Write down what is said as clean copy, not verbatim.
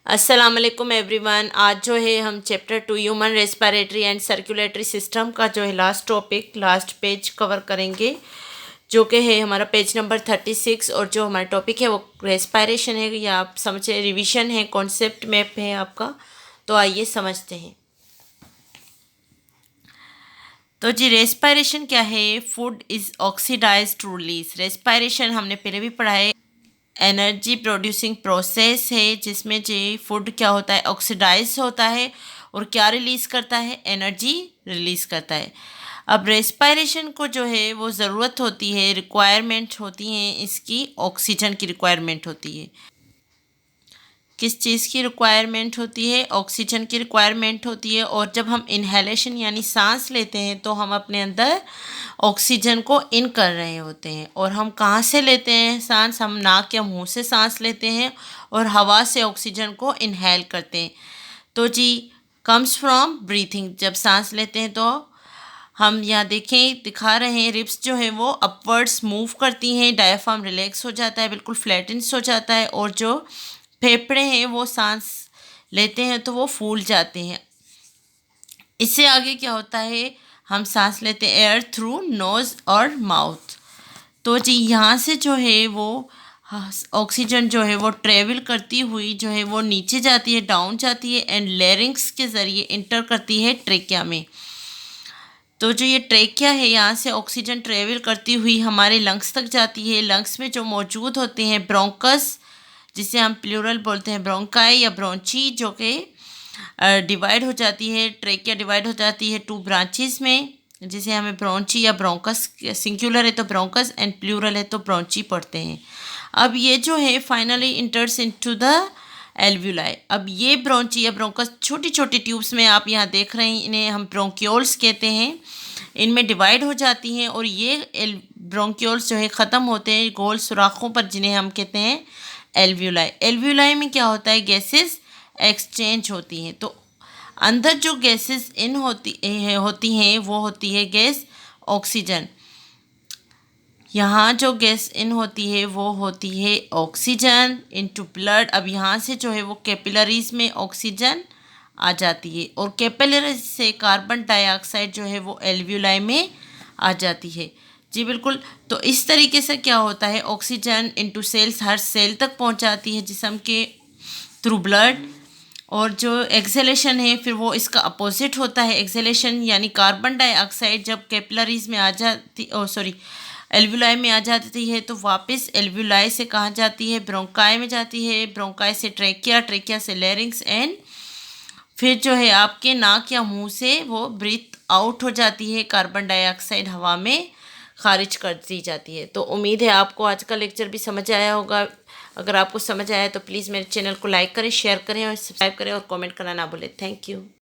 अस्सलाम वालेकुम एवरीवन। आज जो है हम chapter 2 human respiratory and circulatory system का जो है लास्ट पेज कवर करेंगे, जो कि है हमारा पेज नंबर 36। और जो हमारा टॉपिक है वो रेस्पिरेशन है, या आप समझे रिवीजन है, कॉन्सेप्ट मैप है आपका। तो आइए समझते हैं। तो जी रेस्पिरेशन क्या है? Food is oxidized to release. Respiration हमने पहले भी पढ़ा है, एनर्जी प्रोड्यूसिंग प्रोसेस है, जिसमें जो फूड क्या होता है, ऑक्सीडाइज होता है और क्या रिलीज़ करता है, एनर्जी रिलीज़ करता है। अब रेस्पिरेशन को जो है वो ज़रूरत होती है, रिक्वायरमेंट होती है, इसकी ऑक्सीजन की रिक्वायरमेंट होती है। किस चीज़ की रिक्वायरमेंट होती है? ऑक्सीजन की रिक्वायरमेंट होती है। और जब हम इन्हेलेशन यानी सांस लेते हैं तो हम अपने अंदर ऑक्सीजन को इन कर रहे होते हैं। और हम कहाँ से लेते हैं सांस? हम नाक या मुंह से सांस लेते हैं और हवा से ऑक्सीजन को इनहेल करते हैं। तो जी कम्स फ्रॉम ब्रीथिंग। जब सांस लेते हैं तो हम यहाँ देखें दिखा रहे हैं, रिब्स जो है वो अपवर्ड्स मूव करती हैं, डायफ्राम रिलैक्स हो जाता है, बिल्कुल फ्लैटेंस हो जाता है, और जो फेफड़े हैं वो सांस लेते हैं तो वो फूल जाते हैं। इससे आगे क्या होता है, हम सांस लेते हैं एयर थ्रू नोज़ और माउथ। तो जी यहाँ से जो है वो ऑक्सीजन जो है वो ट्रेवल करती हुई जो है वो नीचे जाती है, डाउन जाती है, एंड लेरिंग्स के ज़रिए इंटर करती है ट्रेकिया में। तो जो ये ट्रेकिया है, यहाँ से ऑक्सीजन ट्रेवल करती हुई हमारे लंग्स तक जाती है। लंग्स में जो मौजूद होते हैं ब्रोंकस, जिसे हम प्लूरल बोलते हैं ब्रोंकाई या ब्रोंची, जो कि डिवाइड हो जाती है, ट्रेकिया डिवाइड हो जाती है 2 ब्रांचेस में, जिसे हमें ब्रोंची या ब्रोंकस, सिंगुलर है तो ब्रोंकस एंड प्लूरल है तो ब्रोंची पढ़ते हैं। अब ये जो है फाइनली इंटर्स इनटू द एल्व्यूलाई। अब ये ब्रोंची या ब्रोंकस छोटी छोटी ट्यूब्स में आप यहाँ देख रहे हैं, इन्हें हम ब्रोंक्यूल्स कहते हैं, इनमें डिवाइड हो जाती हैं। और ये ब्रोंक्यूल्स जो है ख़त्म होते हैं गोल सुराखों पर, जिन्हें हम कहते हैं एल्व्यूलाई। एल्व्यूलाई में क्या होता है, गैसेस एक्सचेंज होती हैं। तो अंदर जो गैसेस इन होती हैं वो होती है गैस ऑक्सीजन। यहाँ जो गैस इन होती है वो होती है ऑक्सीजन इनटू ब्लड। अब यहाँ से जो है वो कैपिलरीज में ऑक्सीजन आ जाती है, और कैपिलरीज से कार्बन डाइऑक्साइड जो है वो एल्व्यूलाई में आ जाती है। जी बिल्कुल। तो इस तरीके से क्या होता है, ऑक्सीजन इनटू सेल्स, हर सेल तक पहुँच जाती है जिस्म के थ्रू ब्लड। और जो एक्सेलेशन है फिर वो इसका अपोजिट होता है। एक्सेलेशन यानी कार्बन डाइऑक्साइड जब कैपिलरीज में आ जाती, एल्वुलाई में आ जाती है तो वापस एल्वुलाई से कहाँ जाती है, ब्रोंकाई में जाती है, ब्रोंकाई से ट्रेकिया, ट्रेकिया से लेरिंग्स, एंड फिर जो है आपके नाक या मुंह से वो ब्रीथ आउट हो जाती है, कार्बन डाइऑक्साइड हवा में खारिज कर दी जाती है। तो उम्मीद है आपको आज का लेक्चर भी समझ आया होगा। अगर आपको समझ आया तो प्लीज़ मेरे चैनल को लाइक करें, शेयर करें और सब्सक्राइब करें, और कमेंट करना ना भूलें। Thank you.